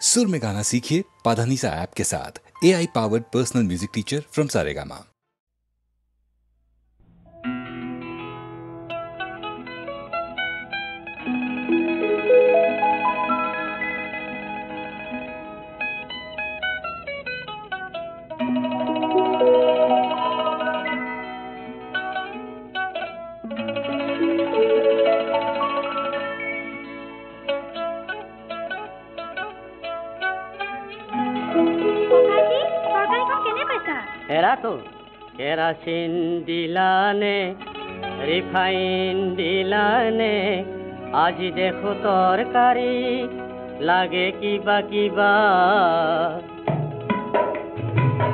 सुर में गाना सीखिए पाधानीसा ऐप के साथ। AI powered personal music teacher from Saregama. Kerosene দিলানে রিফাইন দিলানে আজি দেখো তরকারি লাগে কিবা কিবা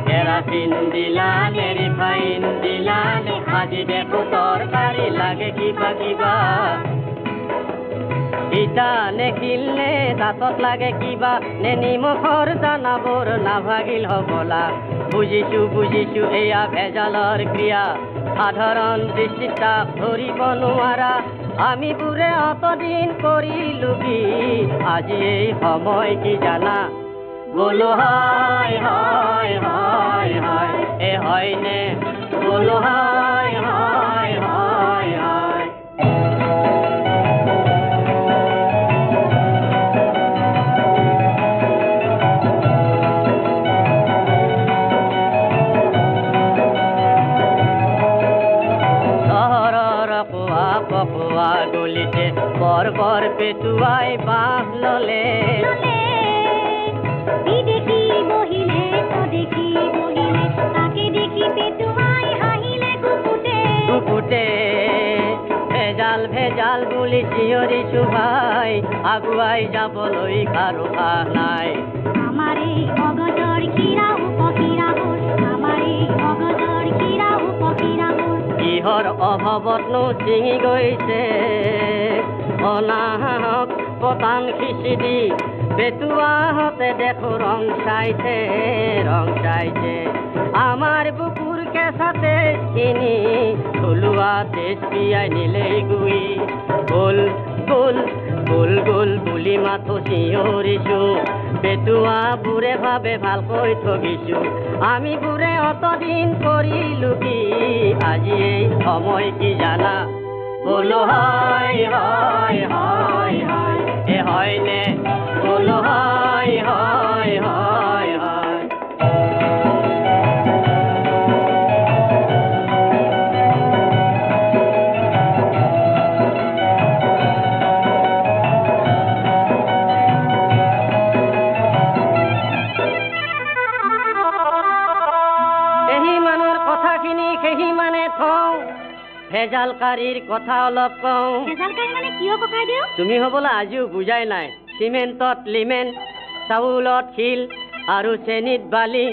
কেরাসিন দিলানে রিফাইন দিলানে আজি দেখো তরকারি লাগে কিবা কিবা ইটা নেখিলে দাঁতত লাগে কিবা নে নিমখৰ দানাবোৰ নাভাগিল হবলা বুজিছো এয়া ভেজালৰ ক্ৰিয়া সাধাৰণ দৃষ্টিত ধৰিব নোৱাৰা আমি বুৰে অতদিন কৰিলো কি আজি এই সময় কি জানা বলো হয় হয় হয় হয় এ হয়নে বলো হয় হয় হয় হয় গলিতে বৰ বৰ পেটুৱাই বাহ ললে দেখি বহিলে তাকে দেখি পেটুৱাই হাঁহিলে কুকুটে ভেজাল বুলি চিঞৰিছো ভাই আগুৱাই যাবলৈ কাৰো আহ নাই আমাৰ এই মগজৰ খীৰা উপখীৰাবোৰ কিহৰ অভাৱতনো ছিঙি গৈছে অনাহক পতান খিচিৰি পেটুৱাহঁতে দেখো ৰং চাইছে আমাৰ বুকুৰ কেঁচা তেজখিনি থলুৱা তেজ পিয়াই নিলেই গুই গোল গোল গোল গোল বুলি মাথো চিঞৰিছো পেটুৱাবোৰে ভাবে ভালকৈ ঠগিছো আমি বুৰে অতদিন কৰিলো কি আজি এই সময় কি জানা বলো হয় হয় হয় হয় এ হয়নে বলো হয় হয় হয় হয় ভেজালকাৰীৰ কথা অলপ কওঁ ভেজালকাৰী মানে কিয় ককাই দিও তুমি হ'বলা আজিও বুজাই নাই চিমেণ্টত লিমেণ্ট চাউলত শিল আৰু চেনিত বালি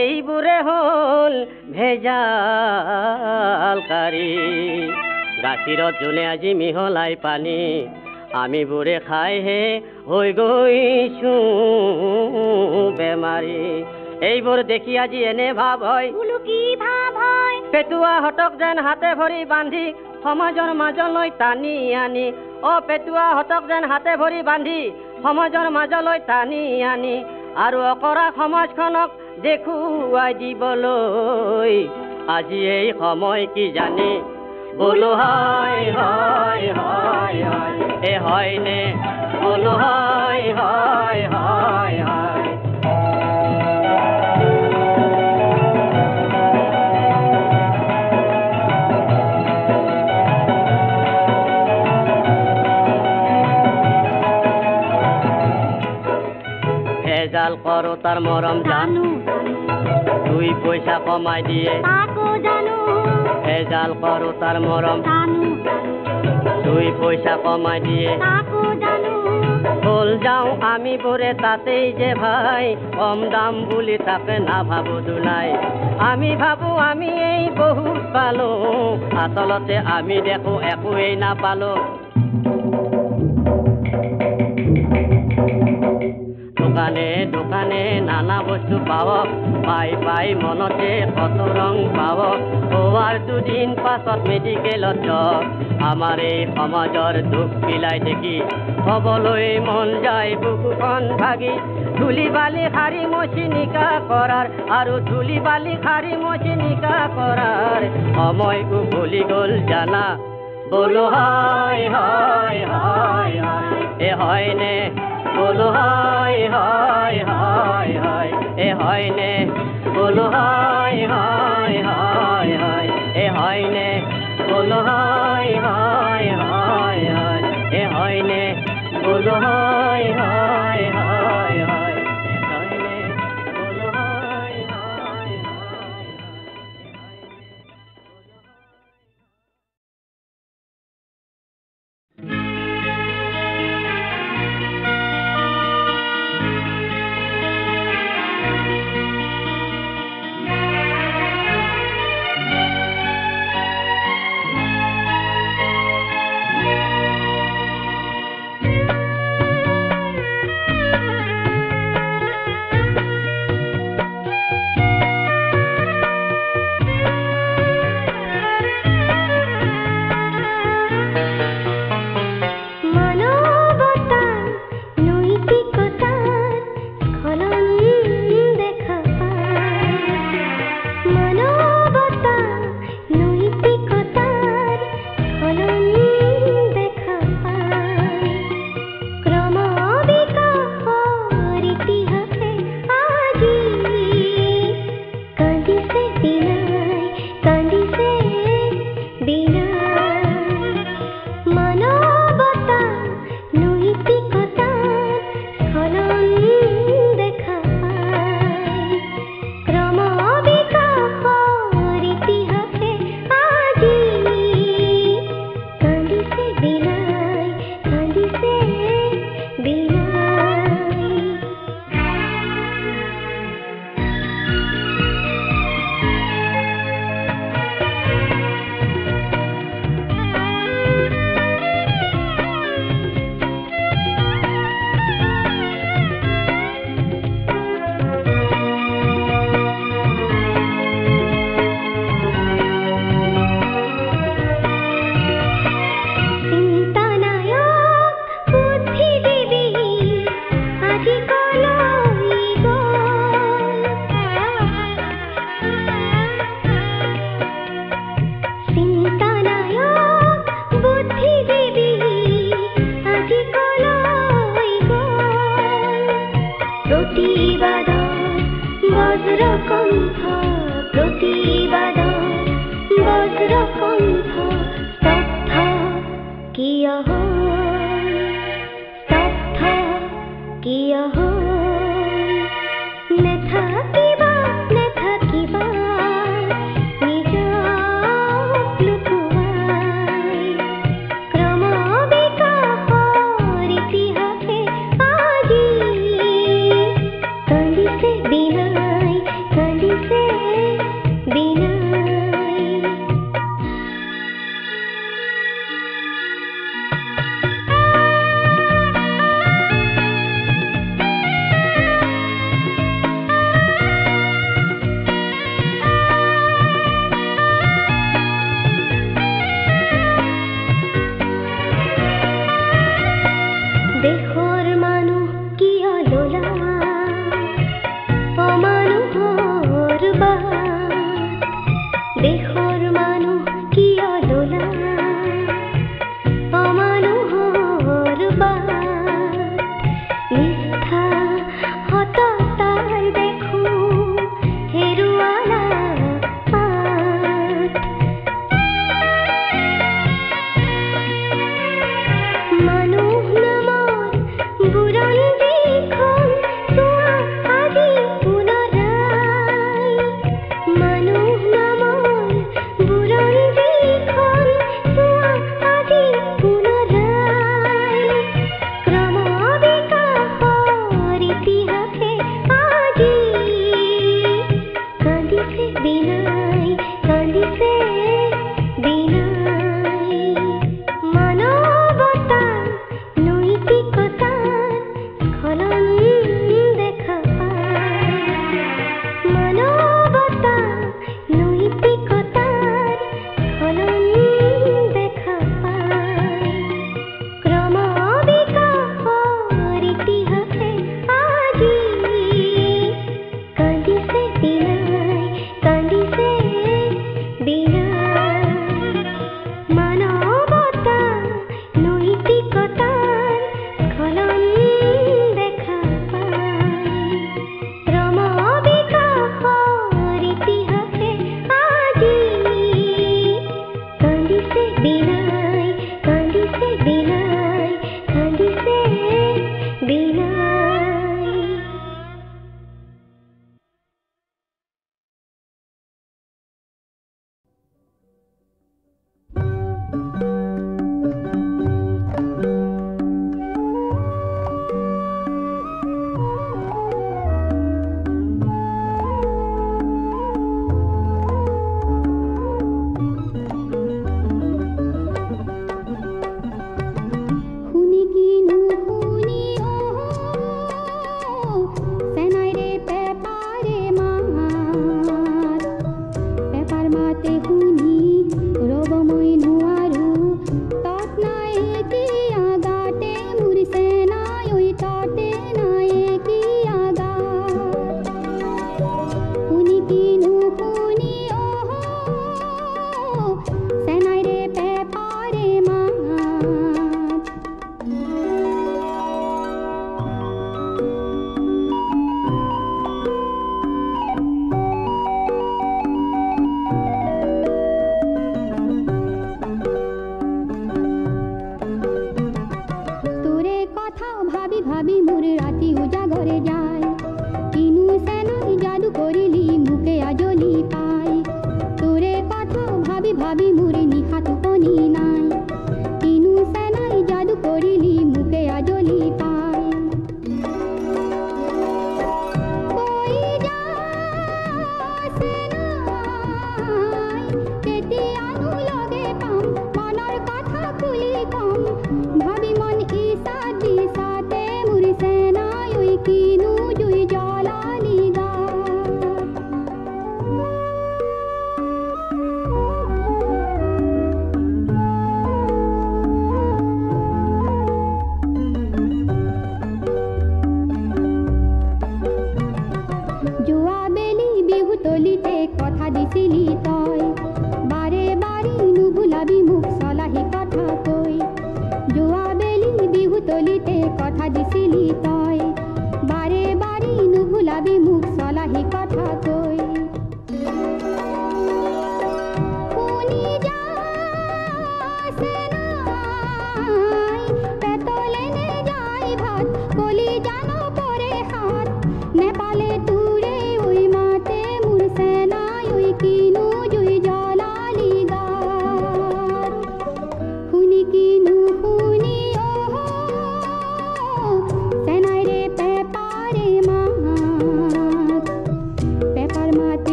এইবোৰে হ'ল ভেজালকাৰী গাখীৰত যোনে আজি মিহলাই পানী আমিবোৰে খাইহে হৈ গৈছো বেমাৰী এইবোৰ দেখি আজি এনে ভাৱ হয় পেটুৱাহঁতক যেন হাতে ভৰি বান্ধি সমাজৰ মাজলৈ টানি আনি পেটুৱাহঁতক যেন হাতে ভৰি বান্ধি সমাজৰ মাজলৈ টানি আনি আৰু অকৰা সমাজখনক দেখুৱাই দিবলৈ আজি এই সময় কি জানি বলো হয় হয় হয় হয় এ হয়নে বলো হয় হয় হয় হয় ভেজাল কৰো তাৰ মৰম জানো 2 পইচা কমাই দিয়ে তাকো জানো ভেজাল কৰো তাৰ মৰম জানো 2 পইচা কমাই দিয়ে তাকো জানো বল যাও আমি বুৰে তাতেই যে ভাই কম দাম বুলি তাকে না ভাবো দুলাই আমি ভাবো আমি এই বহুত পালো আচলতে আমি দেখো একোৱেই নাপালো দোকানে দোকানে নানা বস্তু পাব পাই পাই মনতে কত ৰং পাব হোৱাৰ দুদিন পাছত মেডিকেলত আমাৰ এই সমাজৰ দুখ বিলাই দেখি হ'বলৈ মন যায় বুকুখন ভাগি ধূলি বালি শাৰী মচি নিকা কৰাৰ আৰু ধূলি বালি শাৰী মচি নিকা কৰাৰ সময় উভলি গ'ল জানা বলো হয় হয় হয় হয় এ হয়নে বলো হয় হয় হয় হয় এ হয়নে বলো হয় হয় হয় হয় এ হয়নে বলো হয় হয় হয় হয় এ হয়নে বলো হয় হয় হয় হয় এ হয়নে বলো হয় হয় হয়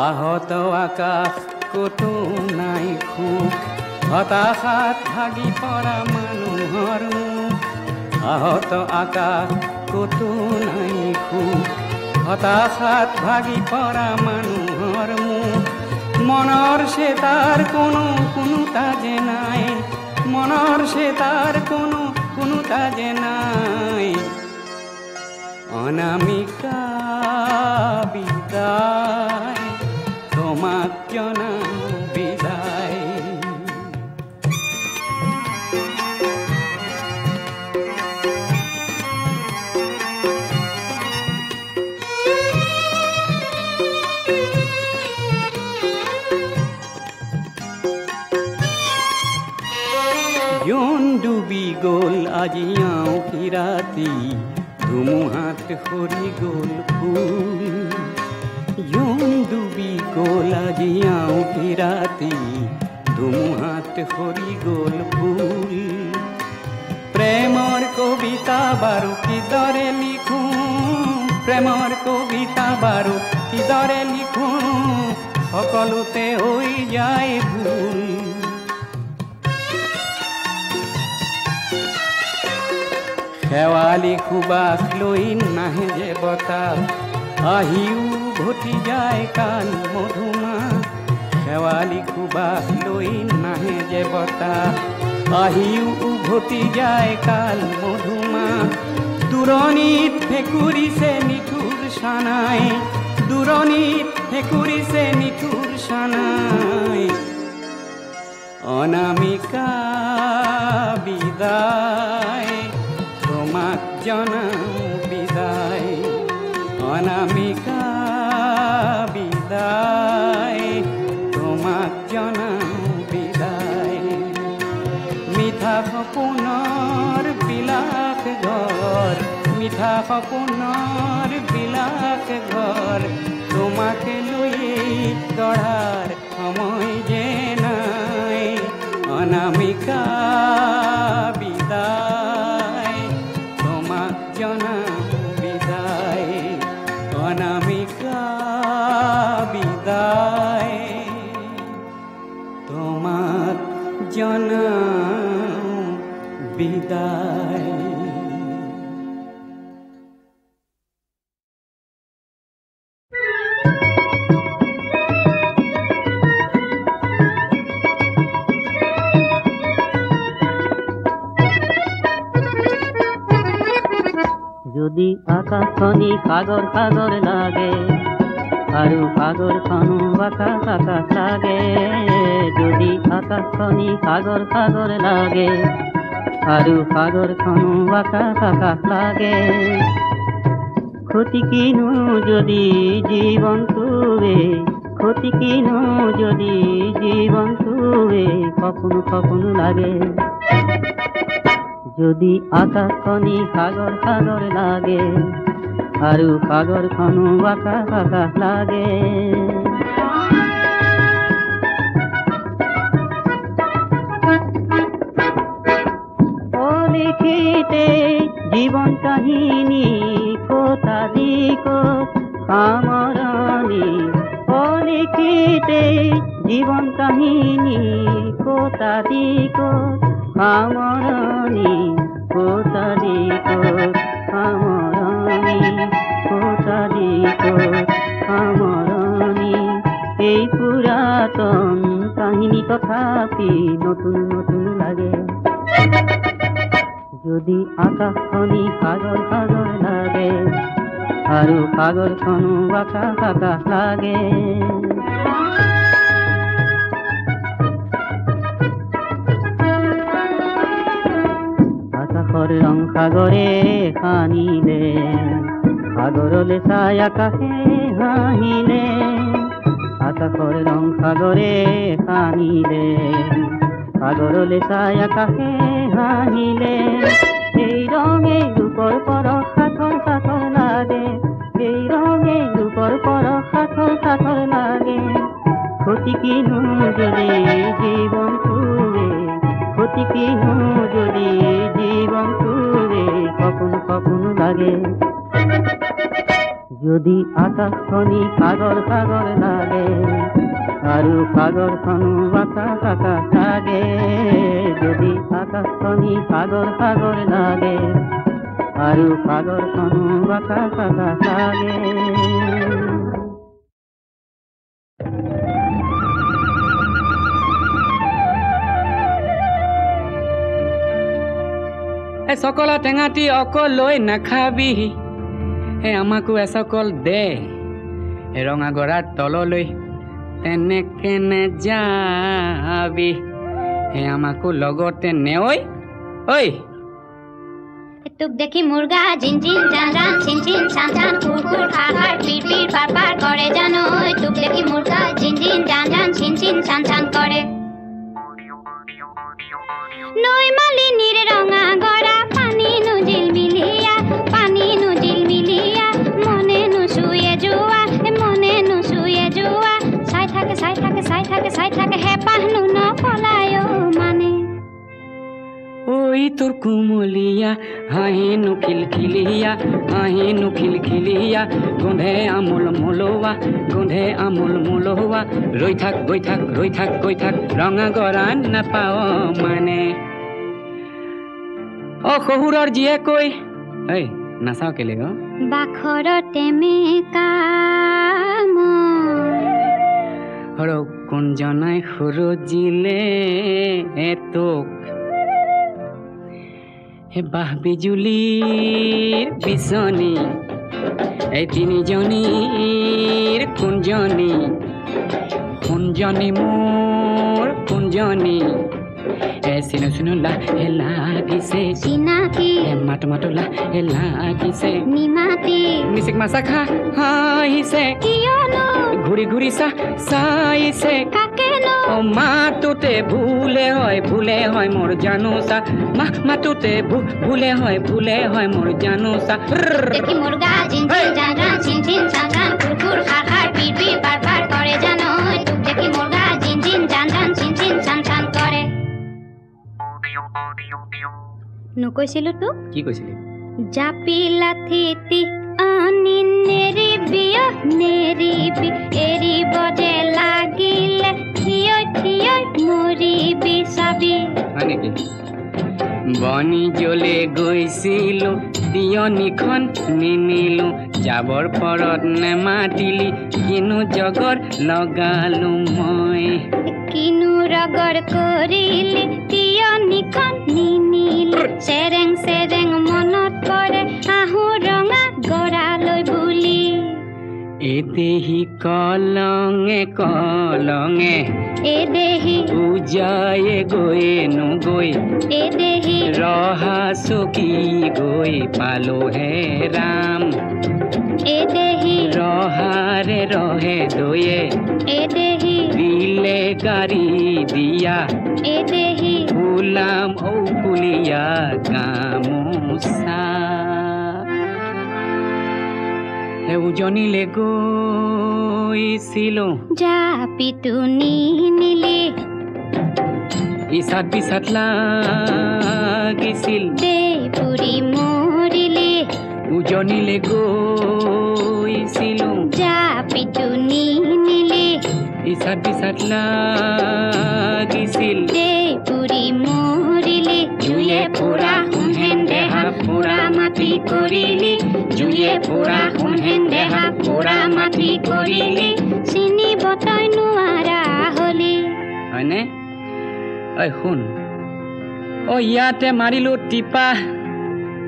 আহত আকাশ কতো নাই সুখ, হতাশাত ভাগি পৰা মানুহৰ মুখ। আহত আকাশ কতো নাই সুখ, হতাশাত ভাগি পৰা মানুহৰ মুখ। মনৰ চেতাৰ কোনো তাজে নাই, মনৰ চেতাৰ কোনো তাজে নাই। অনামিকা বিদায়, তোমাক জনাও বিদায়। জোন ডুবি গ'ল আজি আঁউসী ৰাতি, ধুমুহাত সৰি গ'ল ফুল। জোন ডুবি গ'ল আজি আউঠি ৰাতি ধুমুহাত সৰি গ'ল ফুল প্ৰেমৰ কবিতা বাৰু কিদৰে লিখোঁ প্ৰেমৰ কবিতা বাৰু কিদৰে লিখোঁ সকলোতে হৈ যায় ভুল শেৱালি সুবাস লৈ নাহে যে বতাহ আহিও ঘটি যায় কাল মধুমাহ শেৱালি সুবাস লৈ নাহে যে বতাহ আহিও উভতি যায় কাল মধুমাহ দূৰণিত ভেকুৰিছে নিঠুৰ সানাই দূৰণিত ভেকুৰিছে নিঠুৰ সানাই অনামিকা বিদায় তোমাক জনাওঁ বিদায় অনামিকা বিদায় তোমাক জনাওঁ বিদায় মিঠা সপোনৰ বিলাস ঘৰ মিঠা সপোনৰ বিলাস ঘৰ তোমাকে লৈয়ে গঢ়াৰ সময় যে নাই অনামিকা বিদায় তোমাক জনাওঁ বিদায় অনামিকা বিদায় তোমাক জনাওঁ বিদায় যদি আকাশখনি সাগৰ সাগৰ লাগে আৰু সাগৰখনো আকাশ আকাশ লাগে যদি আকাশখনি সাগৰ সাগৰ লাগে আৰু সাগৰখনো আকাশ আকাশ লাগে ক্ষতি কিনো যদি জীৱনটোৱে ক্ষতি কিনো যদি জীৱনটোৱে সপোন সপোন লাগে যদি আকাশখনি সাগৰ সাগৰ লাগে আৰু সাগৰখনো আকাশ আকাশ লাগে অলিখিতে জীৱন কাহিনী কটালি ক'ত সামৰণি অলিখিতে জীৱন কাহিনী কটালি ক'ত সামৰণি কটালি ক'ত সামৰণি কটালি ক'ত সামৰণি এই পুৰাতন কাহিনী তথাপি নতুন নতুন লাগে যদি আকাশখনি সাগৰ সাগৰ লাগে আৰু সাগৰখনো আকাশ আকাশ লাগে আকাশৰ ৰং সাগৰে সানিলে সাগৰলৈ চাই আকাশে হাঁহিলে আকাশৰ ৰং সাগৰে সানিলে সাগৰলৈ চাই আকাশে হাঁহিলে এই ৰঙে ৰূপৰ পৰশ সাগৰ সাগৰ লাগে এই ৰঙে ৰূপৰ পৰশ সাগৰ সাগৰ লাগে ক্ষতি কিনো যদি জীৱনটোৱে ক্ষতি কিনো যদি জীৱনটোৱে সপোন সপোন লাগে যদি আকাশখনি সাগৰ সাগৰ লাগে আৰু সাগৰখনো আকাশ আকাশ লাগে যদি আকাশখনি সাগৰ সাগৰ লাগে আৰু সাগৰখনো আকাশ আকাশ লাগে চকলা টেঙাটি অকল লৈ নাখাবি আমাকো এচকল দে ৰঙা গৰাৰ তললৈ তেনেকে নেযাবি আমাকো লগতে নেঐ ঐ তোক দেখি মুৰ্গা জিন জিন জান জান চিন চিন চান চান কুৰ কুৰ খাৰ খাৰ পিৰ পিৰ পাৰ পাৰ কৰে জানো তোক দেখি মুৰ্গা জিন জিন জান জান চিন চিন চান চান কৰে নৈ মালিনীৰ ৰঙা গৰা পানী নুজিল মিলিয়া মনে নুচুয়ে যোৱা মনে নুচুয়ে চাই থাকে হেপাহনো নপলায়ো মানে ওই তোর কুমলিয়া হাহেনো খিলখিলিয়া হাহেনো খিলখিলিয়া গন্ধে আমল মলোয়া গন্ধে আমল মলোয়া রই থাক গই থাক রই থাক গই থাক ৰঙা গৰা নাপাও মানে অ শহুৰৰ জীয়ে কৈ এই নাচাও কেলে গো বাখৰতে মেকাম হৰ কোনজনাই সৰজিলে তোক হে বাহ বিজুলীৰ বিচনী এই তিনিজনীৰ কোনজনী কোনজনী মোৰ কোনজনী চিনো চিনো লাহে লাগিছে চিনাকি মাতো মাতো লাহে লাগিছে নিমাতি মিচিক মাছা খা হাঁহিছে কিয়নো ঘূৰি ঘূৰি চাইছে কাকেনো মাতোতে ভুলে হয় মোৰ জানোচা মাতোতে ভুলে হয় মোৰ জানোচা দেখি মুৰ্গা জিন জিন জান জান চিন চিন চান চান কুকুৰ খাৰ খাৰ পিৰ পিৰ পাৰ পাৰ কৰে জানো তোক দেখি মুৰ্গা জিন জিন জান জান চিন চিন চান চান কৰে নকৈছিলো তোক কি কৈছিলি জাপি লাথিতি আনি নেৰিবি এৰিব যে লাগিলে থিয় থিয় মৰিবি চাবি হয় নেকি বনি জ্বলে গৈছিলো তিয়নিখন নিনিলো যাবৰ পৰত নেমাতিলি কিনো জগৰ লগালো মই কিনো ৰগৰ কৰিলি তিয়নিখন নিনিলি চেৰেং চেৰেং মনত পৰে আহো ৰঙা গৰালৈ বুলি এদেহি কলঙে কলঙে এদেহি পূজায়ে গৈয়ে নগৈ এদেহি ৰহা চকী গৈ পালো হে ৰাম এদেহি ৰহাৰে ৰহে দয়ে এদেহি দিলে গাড়ী দিয়া এদেহি ফুলাম ঔকুলিয়া গামোচা উজনিলে গৈছিলো জাপিটো নিনিলি ইচাত বিচাত লাগিছিল দেপুৰি মৰিলি উজনিলে গৈছিলো জাপিটো নিনিলি ইচাত বিচাত লাগিছিল দেপুৰি মৰিলি জুয়ে পুৰা সোণহেন দেহা পুৰা মাটি কৰিলি জুয়ে পুৰা সোণহেন দেহা পুৰা মাটি কৰিলি চিনিব তই নোৱাৰা হলি হয়নে ঐ শুন ইয়াতে মাৰিলো টিপা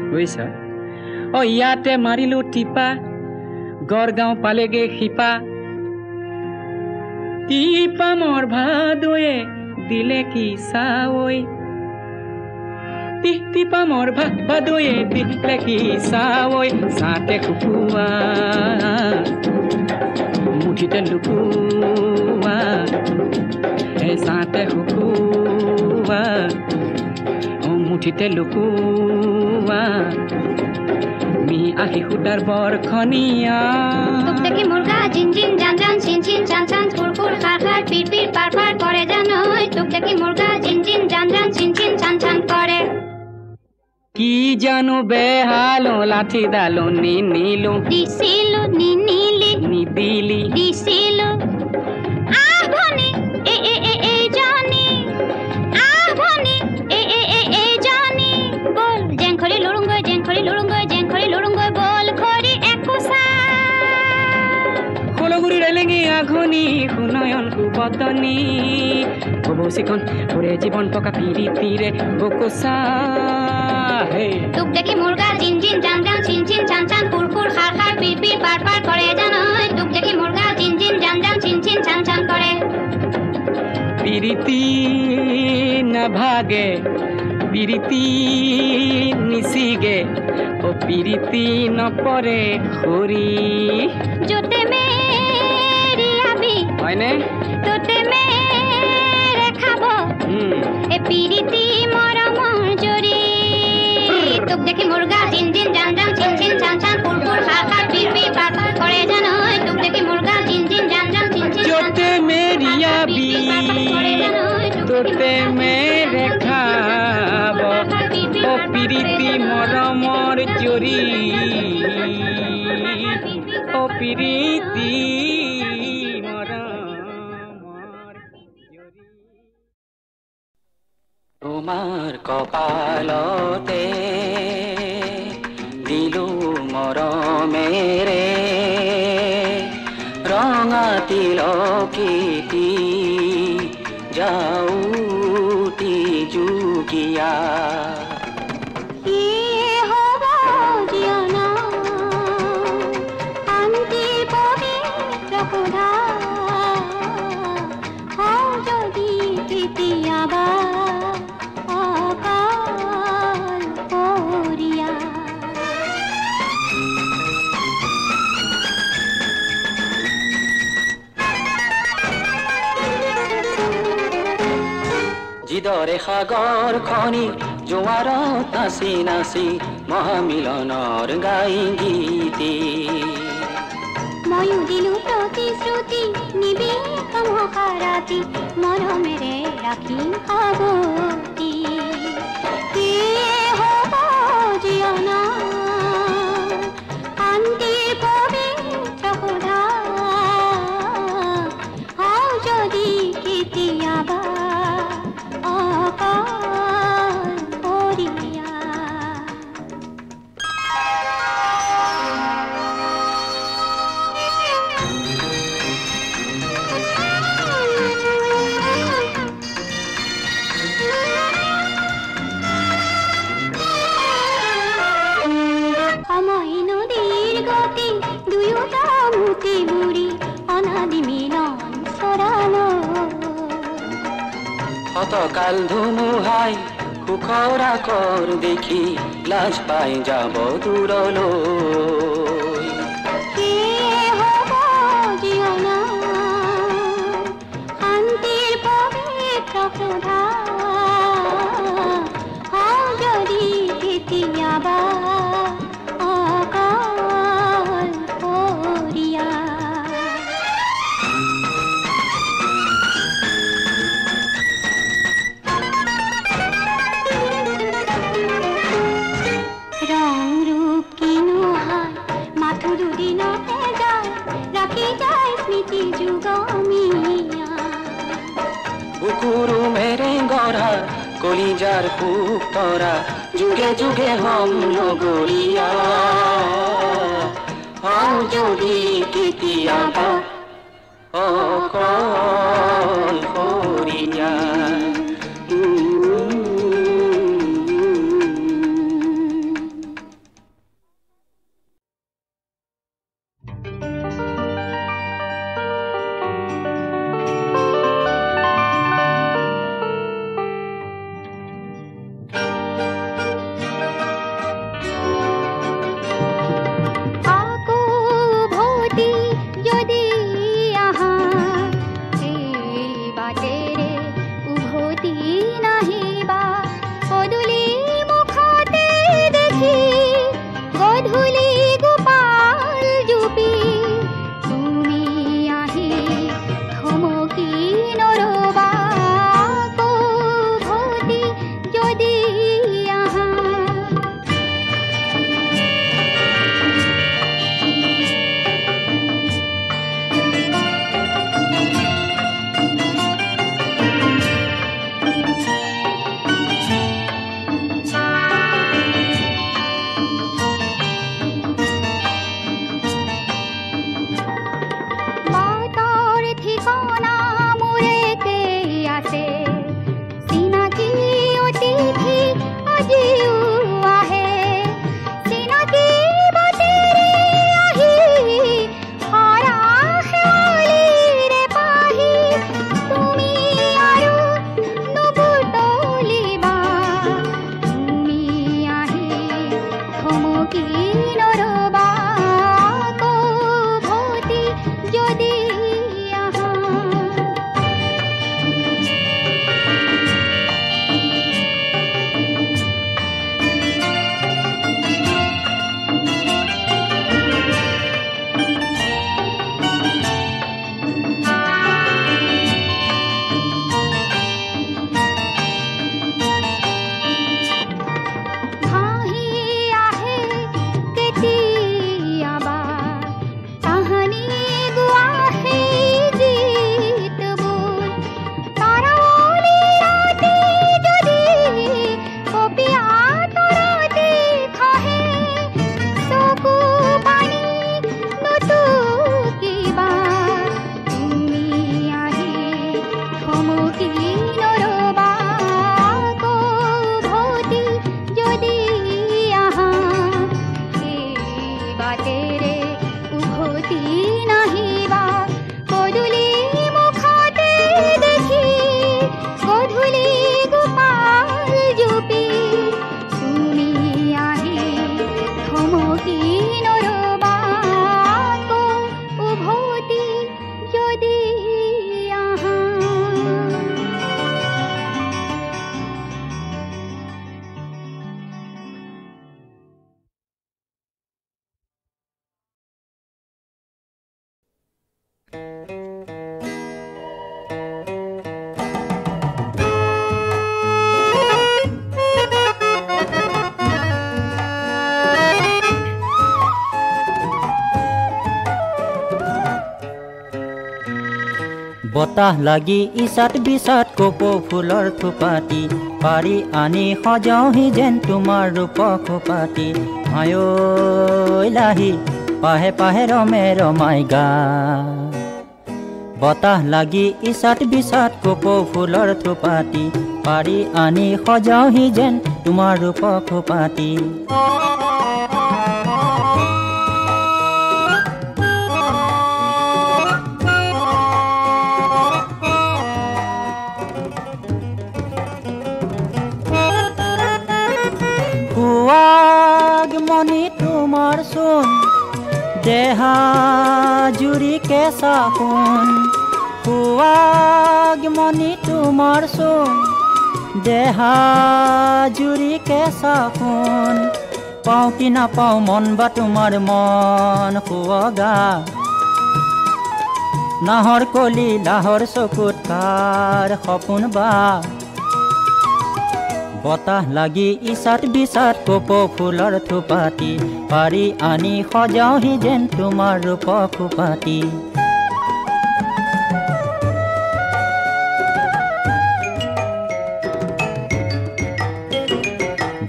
বুজিছ ইয়াতে মাৰিলো টিপা গড়গাঁও পালেগে শিপা টিপা মোৰ ভাদয়ে দিলে কি চাৱৈ টিপা মোৰ ভাদয়ে দিলে কি চাৱৈ চাতে শুকুৱা মুঠিতে লুকুৱা এই চাতে শুকুৱা মুঠিতে লুকুৱা মি আহি সুদাৰ বৰখনীয়া তোক দেখি মুৰ্গা জিন জিন জান জান চিন চিন চান চান ফুৰ ফুৰ খাৰ খাৰ পিৰ পিৰ পাৰ পাৰ কৰে জানো তোক দেখি মুৰ্গা জিন জিন জান জান চিন চিন চান চান কৰে কি জানো বেহালো লাঠি ডালো নিনিলো দিছিলো নিনিলি নিদিলি দিছিলো আহ ভনী এ এ এ এ জানি আহ ভনী এ এ এ এ জানি বল জেংখৰি লুৰুংগৈ জেংখৰি লুৰুংগৈ জেংখৰি লুৰুংগৈ বল খৰি একোসা খলগুৰি ৰেলেঙি আঘনি সুনয়ন কুবতনি কবৌচিখন ওৰে জীৱন টকা পিৰি পিৰে বকোচা তোক দেখি মুৰ্গা জিন জিন জান জান চিন চিন চান চান ফুৰ ফুৰ খাৰ খাৰ পিৰ পিৰ পাৰ পাৰ কৰে জানো তোক দেখি মুৰ্গা জিন জিন জান জান চিন চিন চান চান কৰে পিৰিতি নাভাগে পিৰিতি নিচিগে পিৰিতি নপৰে খৰি য'তে মেৰিয়াবি হয়নে তোতে মেৰে খাব এ পিৰিতি মৰমৰ জৰি তোক দেখি মুৰ্গা জিন জিন জান জান চিন চিন চান চান ফুৰ ফুৰ খাৰ খাৰ পিৰ পিৰ পাৰ পাৰ কৰে জানো তোক দেখি মুৰ্গা জিন জিন জান জান চিন চিন য'তে মেৰি করিয়াবি তোতে মেরে খাব ও পিরিতি মরমর চোরি ও পিরিতি মরমর চোরি তোমার কপালতে দিলু মরমেরে রঙা তিলকিটি যাউতি যুগিয়া জিদরে সাগর খনি জোয়াৰত নাচি নাচি মহামিলনৰ গাই গীতি ময়ো দিলো প্ৰতিশ্ৰুতি নিবেদন ৰাতি মৰমেৰে ৰাখি সাৱতি কি হ'ব জীৱনা শান্তিৰ পবিত্ৰ সুধা হওঁ যদি কেতিয়াবা কাল ধুমুহাই সুখৰা কৰ দেখি লাজ পাই যাব দূৰলৈ শান্তিৰ পবিত্ৰ সুধা যদি কেতিয়াবা বুকুৰু মেৰে গঢ়া কলিজাৰ পোক তৰা যুগে যুগে হম লগৰীয়া হওঁ যদি কেতিয়াবা অকলশৰীয়া বতাহ লাগি ইচাত বিচাত কপৌ ফুলৰ থোপাটি পাৰি আনি সজাওহি যেন তোমাৰ ৰূপ খোপাটি আয়ৈ লাহি পাহে পাহে ৰমে ৰমাই গা বতাহ লাগি ইচাত বিচাত কপৌ ফুলৰ থোপাটি পাৰি আনি সজাওহি যেন তোমাৰ ৰূপ খোপাটি মনি তোমাৰ সোণ দেহা জুৰি কেঁচা সোণ সুৱাগ মনি তোমাৰ সোণ দেহা জুৰি কেঁচা সোণ পাওঁ কি নাপাওঁ মন বা তোমাৰ মন সুৱগা নাহৰ কলি লাহৰ চকুত কাৰ সপোন বা বতাহ লাগি ইচাত বিচাত কপৌ ফুলৰ থোপাটি পাৰি আনি সজাওহি যেন তোমাৰ ৰূপ খোপাটি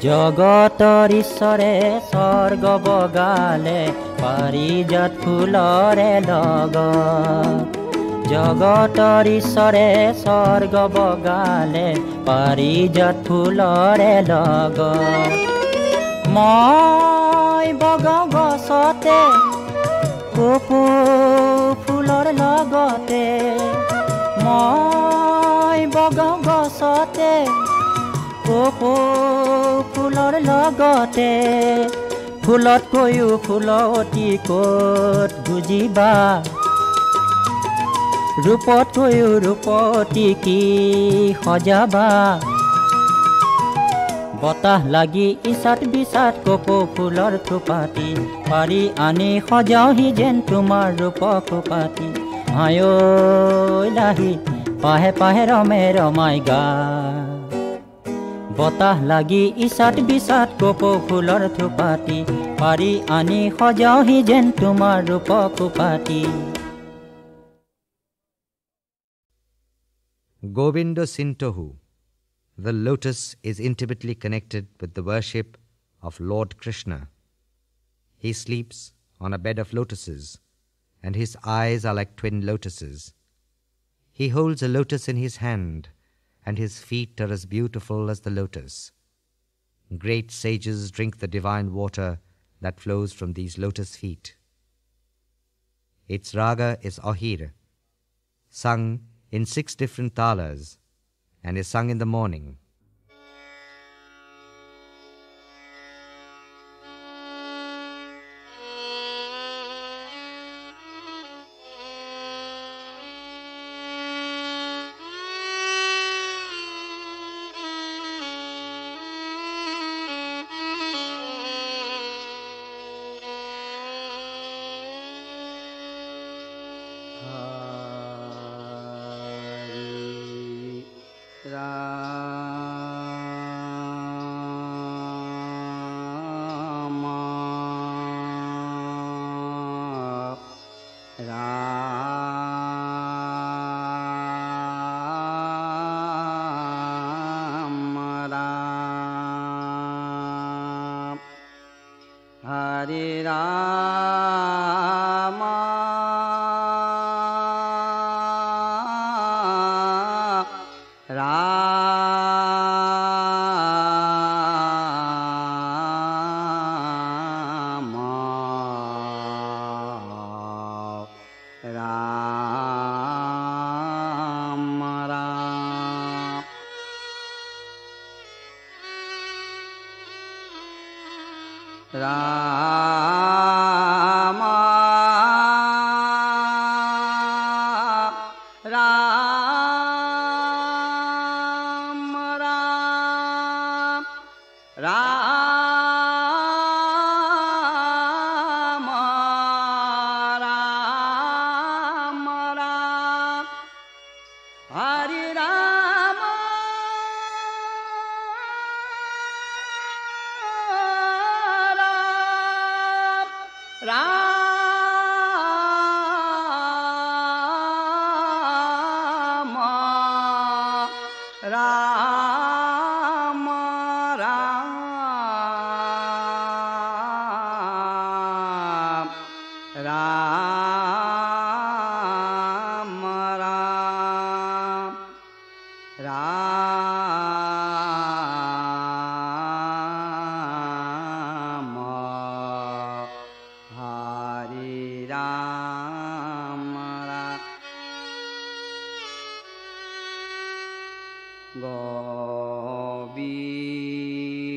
জগতৰ ঈশ্বৰে স্বৰ্গ বগালে পাৰিজাত ফুলৰে লগত জগতৰ ঈশ্বৰে স্বৰ্গ বগালে পাৰিজাত ফুলৰে লগত মই বগাওঁ গছতে কপৌ ফুলৰ লগতে মই বগাওঁ গছতে কপৌ ফুলৰ লগতে ফুলতকৈও ফুলতি ক'ত বুজিবা ৰূপতকৈও ৰূপতি কি সজাবা বতাহ লাগি ইচাত বিচাত কপৌ ফুলৰ থোপাটি পাৰি আনি সজাওহি যেন তোমাৰ ৰূপ খোপাটি আয়ৈ লাহি পাহে পাহে ৰমে ৰমাই গা বতাহ লাগি ইচাত বিচাত কপৌ ফুলৰ থোপাটি পাৰি আনি সজাওহি যেন তোমাৰ ৰূপ খোপাটি Govinda Sintohu. The lotus is intimately connected with the worship of Lord Krishna. He sleeps on a bed of lotuses, and his eyes are like twin lotuses. He holds a lotus in his hand, and his feet are as beautiful as the lotus. Great sages drink the divine water that flows from these lotus feet. Its raga is Ahir, sung in 6 different talas, and is sung in the morning.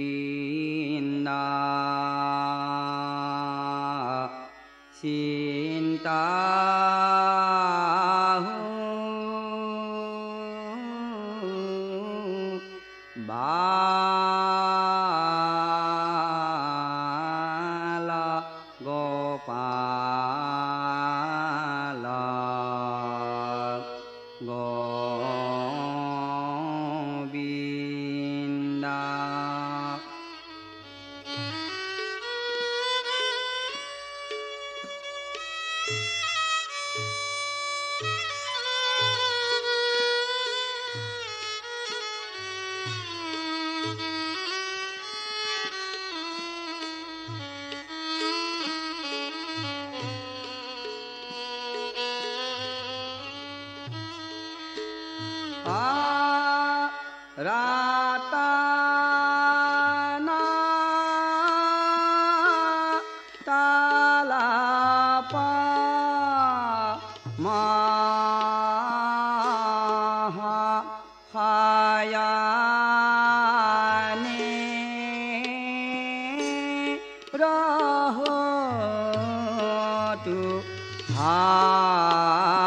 Govinda চিন্তা বালা গোপাল গোবিন্দা রাতানা তালাপা মাহা হায়ানে রহতু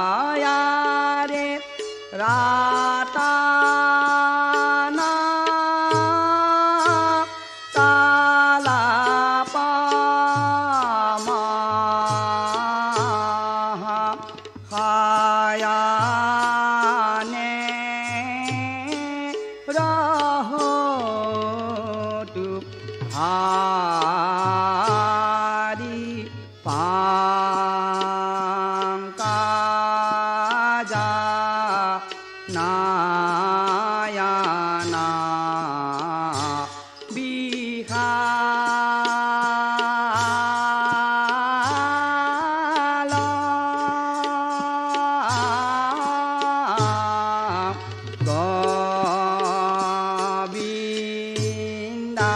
হায়ারে রাতানা তালাপা মাহা হায়ানে রহতু হারি পাঙ্কাজা নায়ানা বিহালা গোবিন্দা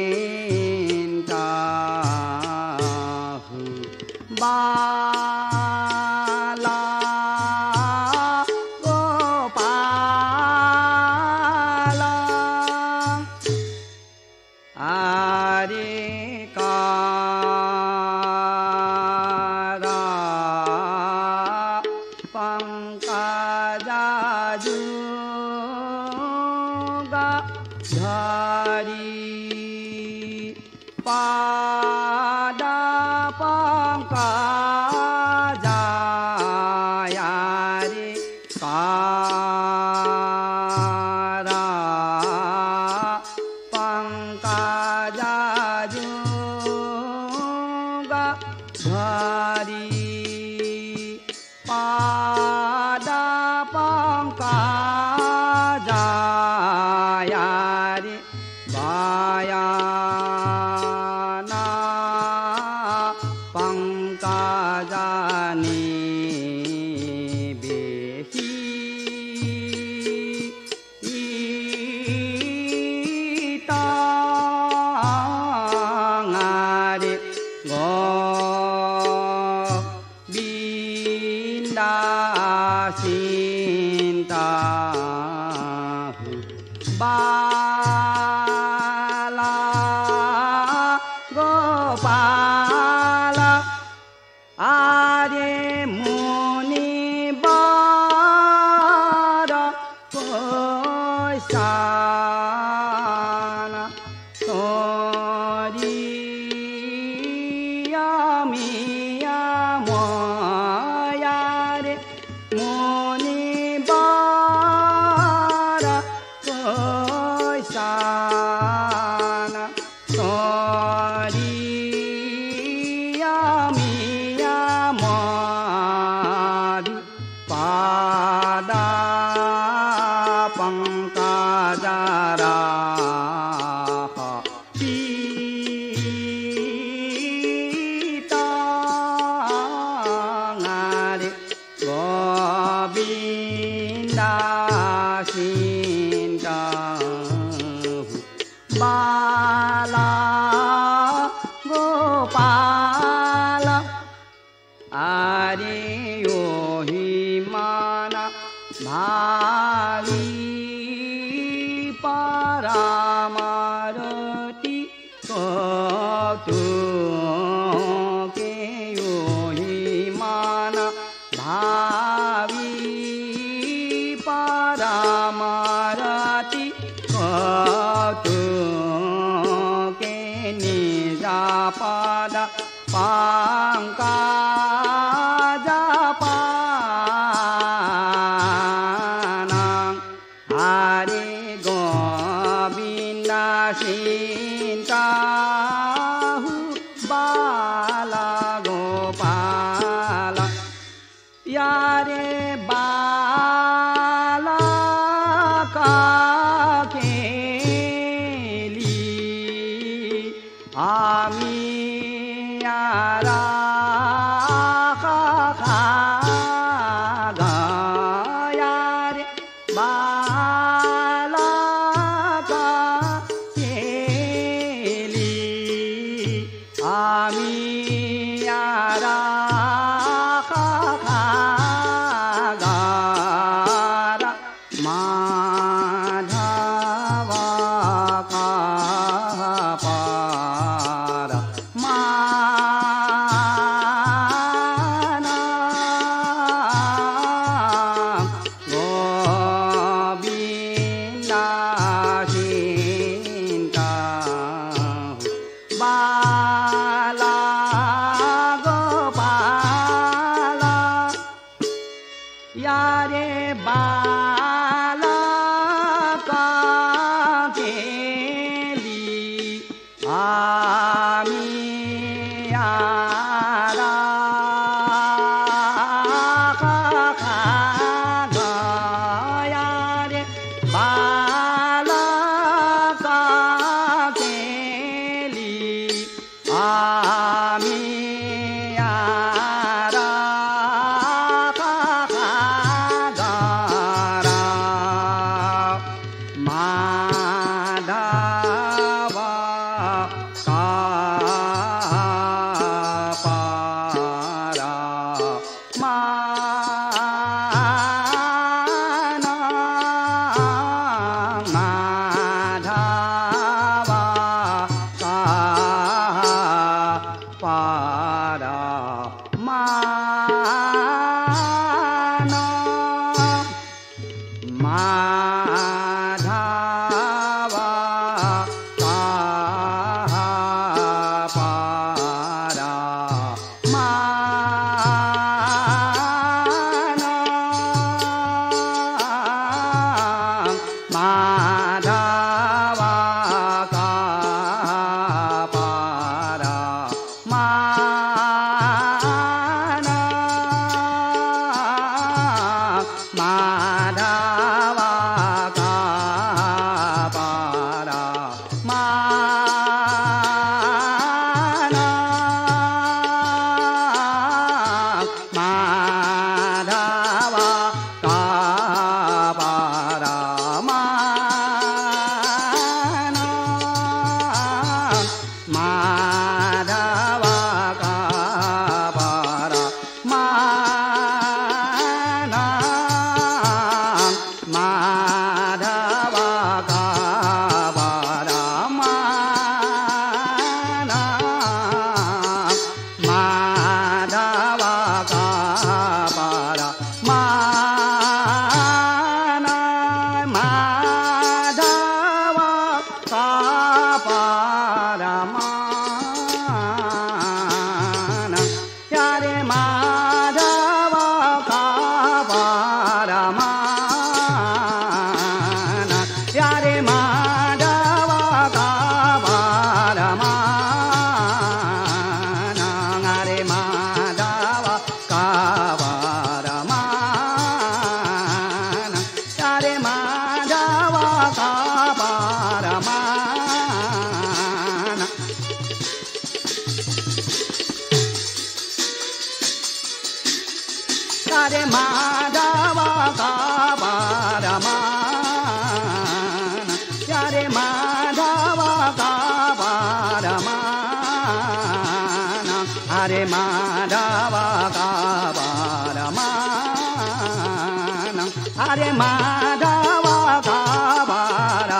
চিন্তা বালা গোপাল আরে কারা পঙ্কজাজুগা ধারি পাদা পঙ্কজায়ারে কারা পঙ্কজাজুগা ধারি পাদা পঙ্কজায়ারে বায়ানা পঙ্কজানি বেহি ইতাঙারে গোবিন্দা চিন্তা বালা গোপাল আরে মুনি বার পয়সানা sorry আমি আময়ারে মুনি বার পয়সানা সরি আমি আমারি পাদা পঙ্কজারা পিতাঙারে গোবিন্দা চিন্তা বালা গোপাল আরে ওহি মানা भावी पारामारती कौतुके योहि माना भावी पारामारती कौतुके निजा पादा पंकजा पानंग हरे गोविंद सिंताहु बाला गोपाल यारे बाला काकेली आमी यारा यारे बाला काकेली आमी यारा माधवा का पारा माना गोविंद सिंता बाला गोपाला यारे बाला काकेली आमी यारा यारे बाला काकेली आमी यारा माधवा का पारा माना माधवा का पारा माना माधवा का पारा माना माधवा का पारा माना माधवा का पारा माना माधवा का पारा माना माधवा का पारा माना माधवा का पारा माना माधवा का पारा माना माधवा का पारा माना यारे माधवा का पारा माना यारे माधवा का पारा माना अरे माधवा का पारा माना यारे माधवा का पारा माना यारे माधवा का पारा माना यारे माधवा का पारा माना अरे माधवा का पारा माना अरे माधव खबर